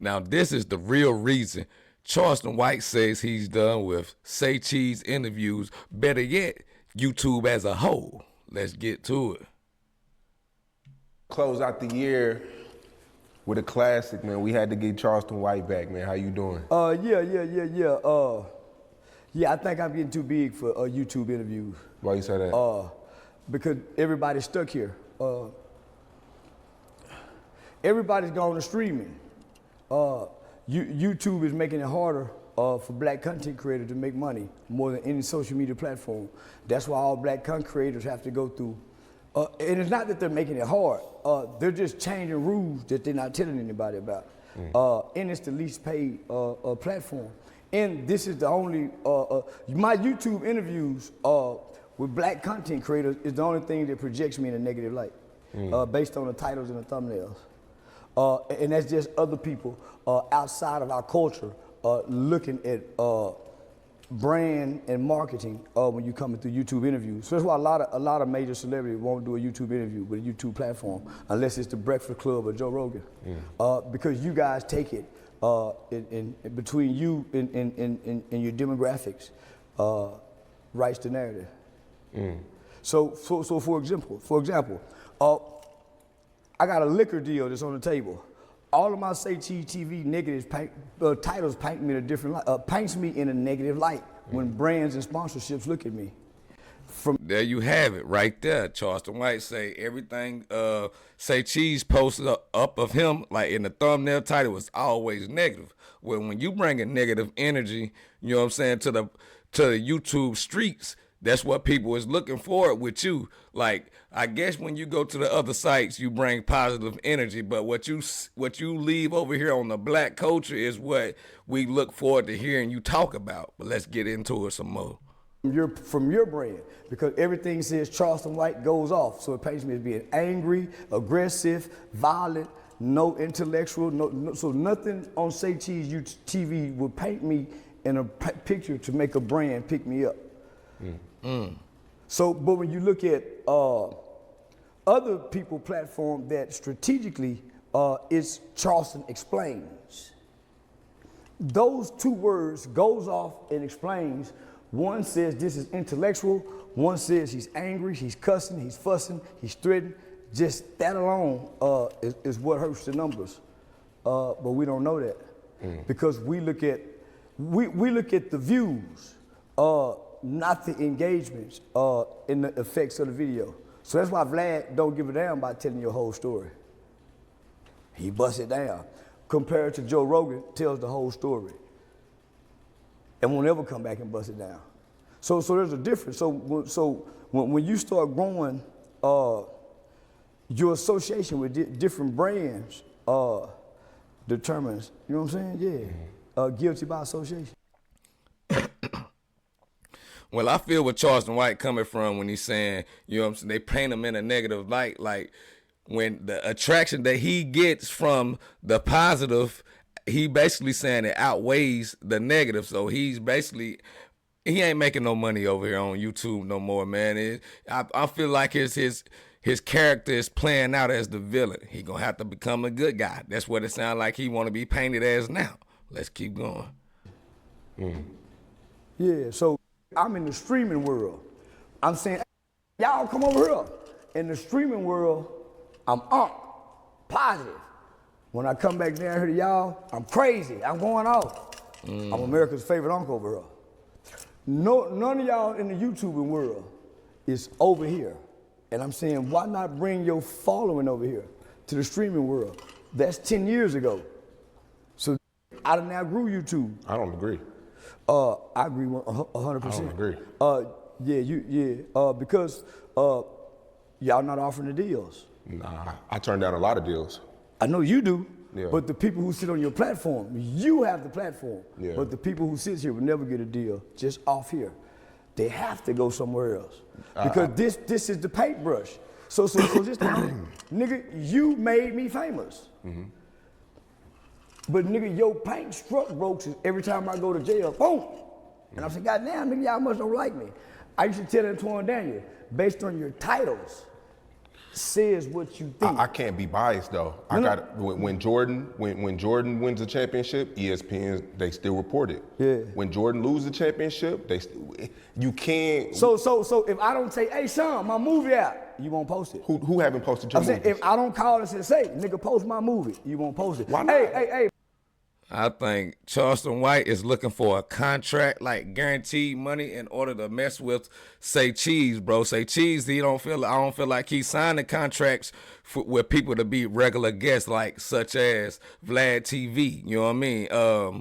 Now, this is the real reason Charleston White says he's done with Say Cheese interviews, better yet, YouTube as a whole. Let's get to it. Close out the year with a classic, man. We had to get Charleston White back, man. How you doing? Yeah, I think I'm getting too big for YouTube interviews. Why you say that? Because everybody's stuck here. Everybody's gone to streaming. YouTube is making it harder for black content creators to make money more than any social media platform. That's why all black content creators have to go through. And it's not that they're making it hard. They're just changing rules that they're not telling anybody about. And it's the least paid platform. And this is the only, my YouTube interviews with black content creators is the only thing that projects me in a negative light, based on the titles and the thumbnails. And that's just other people outside of our culture looking at brand and marketing when you come into YouTube interviews. So that's why a lot of major celebrities won't do a YouTube interview with a YouTube platform unless it's the Breakfast Club or Joe Rogan, because you guys take it in between you and your demographics, writes the narrative. So for example, I got a liquor deal that's on the table. All of my Say Cheese TV negatives titles paint me in a different light, paints me in a negative light when brands and sponsorships look at me. There you have it, right there. Charleston White say everything Say Cheese posted up of him, like in the thumbnail title, was always negative. Well, when you bring a negative energy, you know what I'm saying, to the YouTube streets, that's what people is looking for with you. Like, I guess when you go to the other sites, you bring positive energy, but what you leave over here on the black culture is what we look forward to hearing you talk about. But let's get into it some more. From your brand, because everything says Charleston White goes off, so it paints me as being angry, aggressive, violent, no intellectual, so nothing on Say Cheese TV would paint me in a picture to make a brand pick me up. So, but when you look at other people platform that strategically is Charleston Explains, those two words, goes off and explains. One says this is intellectual, one says he's angry, he's cussing, he's fussing, he's threatening. Just that alone is what hurts the numbers. But we don't know that because we look at the views, not the engagements and the effects of the video. So that's why Vlad don't give a damn about telling your whole story. He busts it down. Compared to Joe Rogan, tells the whole story and won't ever come back and bust it down. So there's a difference. So when you start growing, your association with different brands determines, you know what I'm saying? Yeah, guilty by association. Well, I feel where Charleston White coming from when he's saying, you know what I'm saying, they paint him in a negative light. Like, when the attraction that he gets from the positive, he basically saying it outweighs the negative. So he ain't making no money over here on YouTube no more, man. I feel like his character is playing out as the villain. He gonna have to become a good guy. That's what it sounds like he want to be painted as now. Let's keep going. Yeah, so I'm in the streaming world. I'm saying, y'all come over here. In the streaming world, I'm up, positive. When I come back down here to y'all, I'm crazy, I'm going off. I'm America's favorite uncle over here. None of y'all in the YouTubing world is over here. And I'm saying, why not bring your following over here to the streaming world? That's 10 years ago. So I done now grew YouTube. I don't agree. I agree 100%. I don't agree. Because y'all not offering the deals. Nah, I turned down a lot of deals. I know you do, Yeah. but the people who sit on your platform, you have the platform. Yeah. But the people who sit here will never get a deal just off here. They have to go somewhere else because this is the paintbrush. So just nigga, you made me famous. But nigga, your paint struck broke every time I go to jail. Boom. And I'm saying, goddamn, nigga, y'all must don't like me. I used to tell Antoine Daniel, based on your titles, says what you think. I can't be biased though. When Jordan wins a championship, ESPN they still report it. Yeah. When Jordan loses a championship, you can't. So if I don't say, hey Sean, my movie out, you won't post it. Who haven't posted your I'm saying movies? if I don't call and say, nigga, post my movie, you won't post it. Why not? Hey. I think Charleston White is looking for a contract, like guaranteed money, in order to mess with Say Cheese, bro. Say Cheese, I don't feel like he's signing contracts with people to be regular guests, like such as Vlad TV. You know what I mean?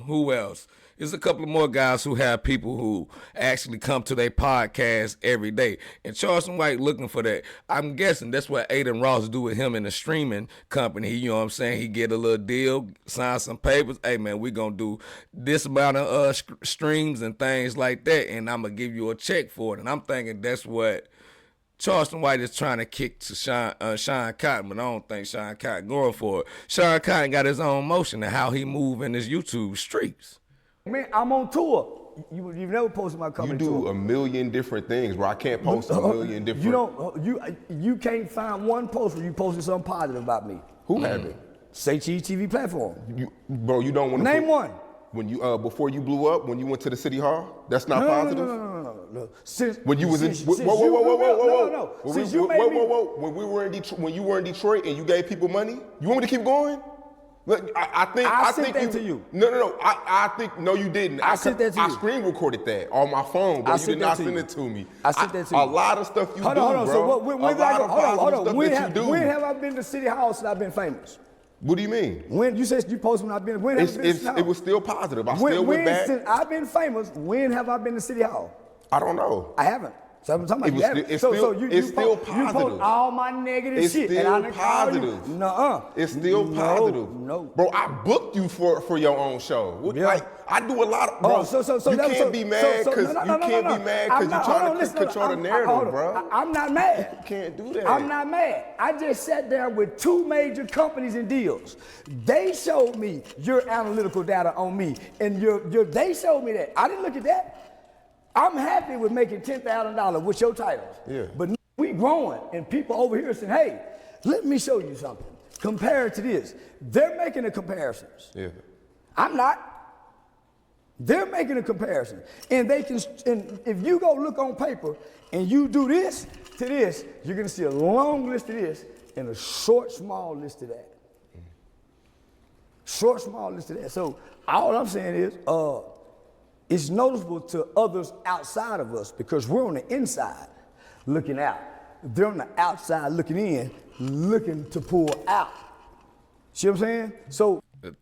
Who else? There's a couple of more guys who have people who actually come to their podcast every day. And Charleston White looking for that. I'm guessing that's what Aiden Ross do with him in the streaming company. You know what I'm saying? He get a little deal, sign some papers. Hey, man, we going to do this amount of streams and things like that, and I'm going to give you a check for it. And I'm thinking that's what Charleston White is trying to kick to Sean Cotton, but I don't think Sean Cotton going for it. Sean Cotton got his own motion and how he move in his YouTube streets. Man, I'm on tour. You've never posted my comedy tour. You do a million different things, bro. I can't post a million different. You can't find one post where you posted something positive about me. Who have it? Say Cheese TV platform. Bro, you don't want to name one. When you before you blew up, when you went to the city hall, that's not positive. No. When you was in whoa. Since you made me. When you were in Detroit and you gave people money, you want me to keep going? Look, I sent that to you. No. I think no, you didn't. I sent that to you. I screen recorded that on my phone, bro. You did not send it to me. I sent that to you. A lot of stuff you do, hold on. bro. So when have I been to City Hall since I've been famous? What do you mean? When you said you posted when I've been, when have I been to City Hall? It was still positive. I still went back. Since I've been famous, when have I been to City Hall? I don't know. I haven't. So I'm talking about it's still positive. You post all my negative shit. It's still positive. Nuh-uh. It's still positive. No. Bro, I booked you for your own show. Yeah. Like, I do a lot of, bro. You can't be mad because you're trying to control the narrative, bro. I'm not mad. You can't do that. I'm not mad. I just sat down with two major companies and deals. They showed me your analytical data on me, and they showed me that. I didn't look at that. I'm happy with making $10,000 with your titles. Yeah. But we growing, and people over here saying, hey, let me show you something. Compare it to this. They're making the comparisons. Yeah. I'm not. They're making a comparison. And if you go look on paper and you do this to this, you're gonna see a long list of this and a short, small list of that. Short, small list of that. So all I'm saying is, it's noticeable to others outside of us because we're on the inside looking out. They're on the outside looking in, looking to pull out. See what I'm saying? So the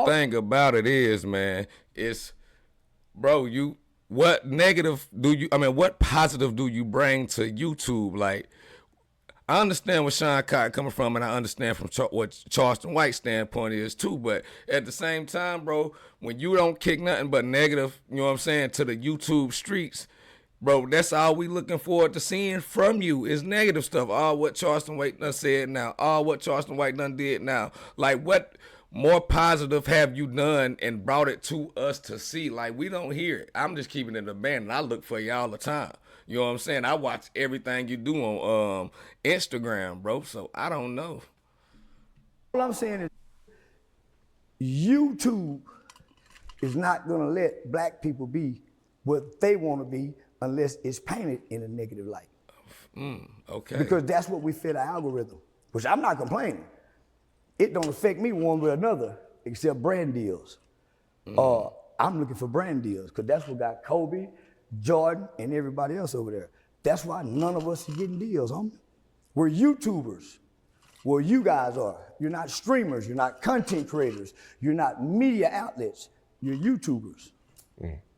thing about it is, man, it's, bro, what positive do you bring to YouTube? Like, I understand where Sean Cotton coming from, and I understand from what Charleston White's standpoint is too. But at the same time, bro, when you don't kick nothing but negative, you know what I'm saying, to the YouTube streets, bro, that's all we looking forward to seeing from you is negative stuff. All what Charleston White done said now, all what Charleston White done did now. Like, what more positive have you done and brought it to us to see? Like, we don't hear it. I'm just keeping it a band, and I look for you all the time. You know what I'm saying? I watch everything you do on Instagram, bro, so I don't know. All I'm saying is YouTube is not going to let black people be what they want to be unless it's painted in a negative light. Okay. Because that's what we fit our algorithm, which I'm not complaining. It don't affect me one way or another except brand deals. I'm looking for brand deals because that's what got Kobe, Jordan, and everybody else over there. That's why none of us are getting deals, homie. We're YouTubers. Well, you guys are. You're not streamers. You're not content creators. You're not media outlets. You're YouTubers.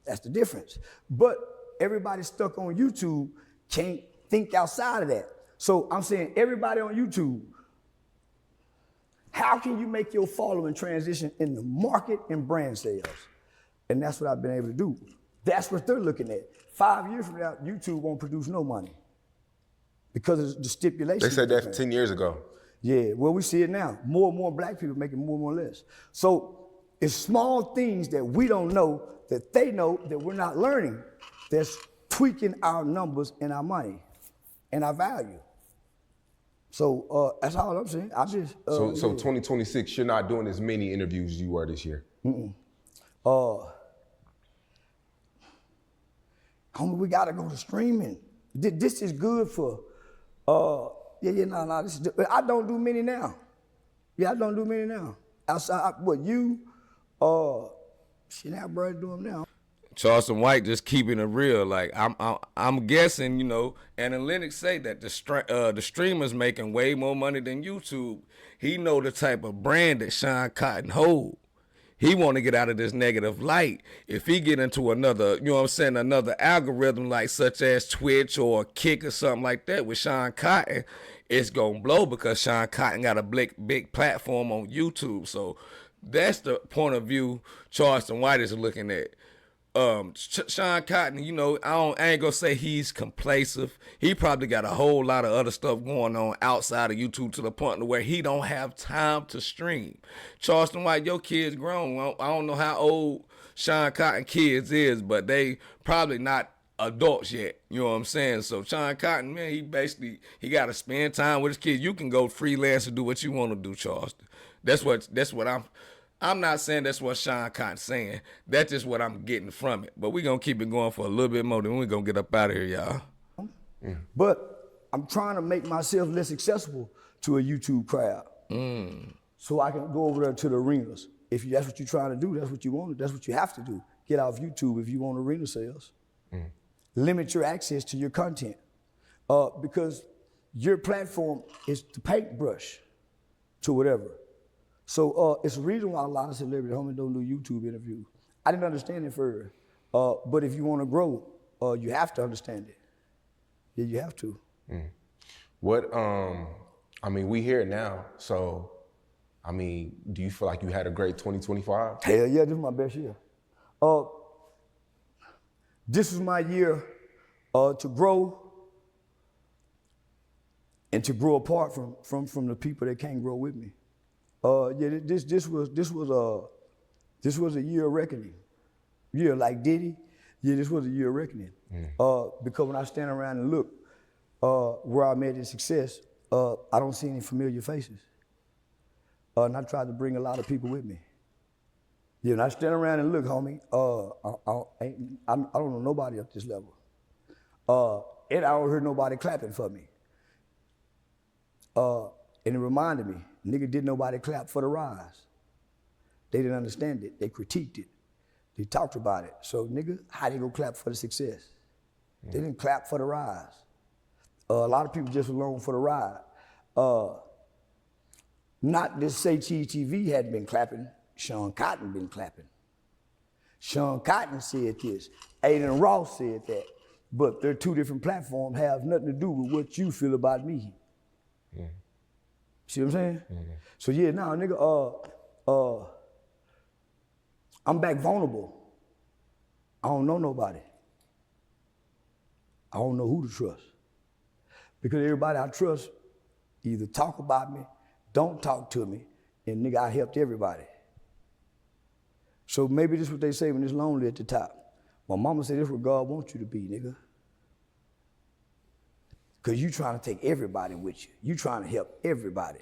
That's the difference. But everybody stuck on YouTube can't think outside of that. So I'm saying everybody on YouTube, how can you make your following transition in the market and brand sales? And that's what I've been able to do. That's what they're looking at. 5 years from now, YouTube won't produce no money because of the stipulations. They said that 10 years ago. Yeah, well, we see it now. More and more black people making more and more less. So it's small things that we don't know that they know that we're not learning that's tweaking our numbers and our money and our value. So that's all I'm saying. I just So 2026, you're not doing as many interviews as you were this year. homie, we gotta go to streaming. This is good for This is, I don't do many now. Yeah, I don't do many now. Outside, shit, now bro doing now. Charleston White just keeping it real. Like I'm guessing, analytics say that the streamers making way more money than YouTube. He know the type of brand that Sean Cotton hold. He want to get out of this negative light. If he get into another, another algorithm like such as Twitch or Kick or something like that with Sean Cotton, it's gonna blow because Sean Cotton got a big platform on YouTube. So that's the point of view Charleston White is looking at. Sean Cotton, I ain't gonna say he's complacent. He probably got a whole lot of other stuff going on outside of YouTube to the point where he don't have time to stream. Charleston White, your kids grown. I don't know how old Sean Cotton kids is, but they probably not adults yet. You know what I'm saying? So Sean Cotton, man, he got to spend time with his kids. You can go freelance and do what you want to do, Charleston. That's what I'm not saying that's what Sean Cotton's saying. That's just what I'm getting from it. But we're going to keep it going for a little bit more, then we're going to get up out of here, y'all. But I'm trying to make myself less accessible to a YouTube crowd. So I can go over there to the arenas. If that's what you're trying to do, that's what you want, that's what you have to do. Get off YouTube if you want arena sales. Limit your access to your content. Because your platform is the paintbrush to whatever. So it's a reason why a lot of celebrity homies don't do YouTube interviews. I didn't understand it first. But if you want to grow, you have to understand it. Yeah, you have to. We here now, so, do you feel like you had a great 2025? Hell yeah, this is my best year. This is my year to grow and to grow apart from the people that can't grow with me. This was a year of reckoning. Yeah, like Diddy. Yeah, this was a year of reckoning. Because when I stand around and look where I made this success, I don't see any familiar faces. And I tried to bring a lot of people with me. Yeah, when I stand around and look, homie, I don't know nobody up this level. And I don't hear nobody clapping for me. And it reminded me, nigga, didn't nobody clap for the rise. They didn't understand it. They critiqued it. They talked about it. So, nigga, how they gonna clap for the success? They didn't clap for the rise. A lot of people just along for the ride. Not that Say Cheese TV hadn't been clapping. Sean Cotton been clapping. Sean Cotton said this. Aiden Ross said that. But they're two different platforms, have nothing to do with what you feel about me. See what I'm saying? So yeah, now nigga, I'm back vulnerable. I don't know nobody. I don't know who to trust. Because everybody I trust either talk about me, don't talk to me, and nigga, I helped everybody. So maybe this is what they say when it's lonely at the top. My mama said this is what God wants you to be, nigga. Cause you trying to take everybody with you. You trying to help everybody.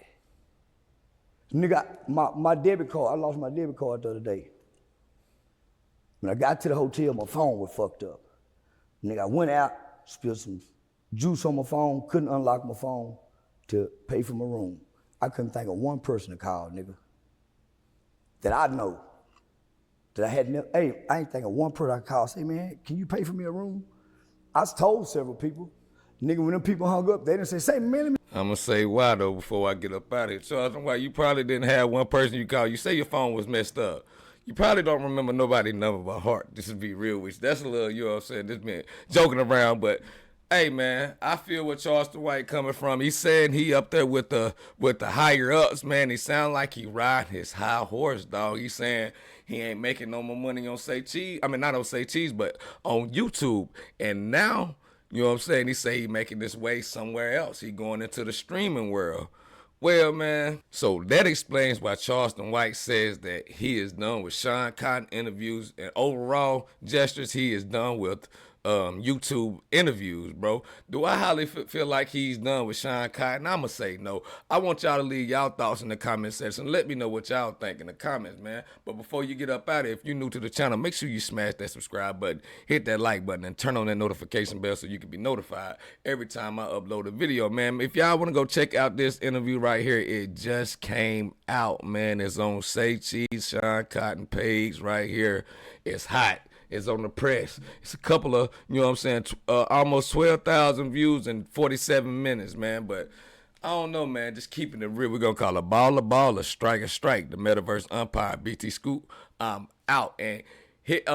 Nigga, my debit card, I lost my debit card the other day. When I got to the hotel, my phone was fucked up. Nigga, I went out, spilled some juice on my phone, couldn't unlock my phone to pay for my room. I couldn't think of one person to call, nigga, that I know, that I had never, hey, I ain't think of one person I called, say, man, can you pay for me a room? I told several people. Nigga, when them people hung up, they didn't say, man, let me. I'm going to say why, though, before I get up out of here. Charleston White, you probably didn't have one person you called. You say your phone was messed up. You probably don't remember nobody's number by heart. This would be real with you. That's a little, you know what I'm saying, this man joking around, but hey, man, I feel where Charleston White coming from. He's saying he up there with the higher ups, man. He sound like he riding his high horse, dog. He's saying he ain't making no more money on Say Cheese. I mean, not on Say Cheese, but on YouTube. And now, you know what I'm saying, he say he making this way somewhere else. He going into the streaming world. Well, man, so that explains why Charleston White says that he is done with Sean Cotton interviews and overall gestures. He is done with YouTube interviews, bro. Do I highly feel like he's done with Sean Cotton? I'ma say no. I want y'all to leave y'all thoughts in the comment section. Let me know what y'all think in the comments, man. But before you get up out of here, if you're new to the channel, make sure you smash that subscribe button, hit that like button, and turn on that notification bell so you can be notified every time I upload a video, man. If y'all want to go check out this interview right here, it just came out, man. It's on Say Cheese Sean Cotton page right here. It's hot. It's on the press. It's a couple of, you know what I'm saying, almost 12,000 views in 47 minutes, man. But I don't know, man. Just keeping it real. We're going to call a baller, strike, the Metaverse umpire, BT Scoop. I'm out. And hit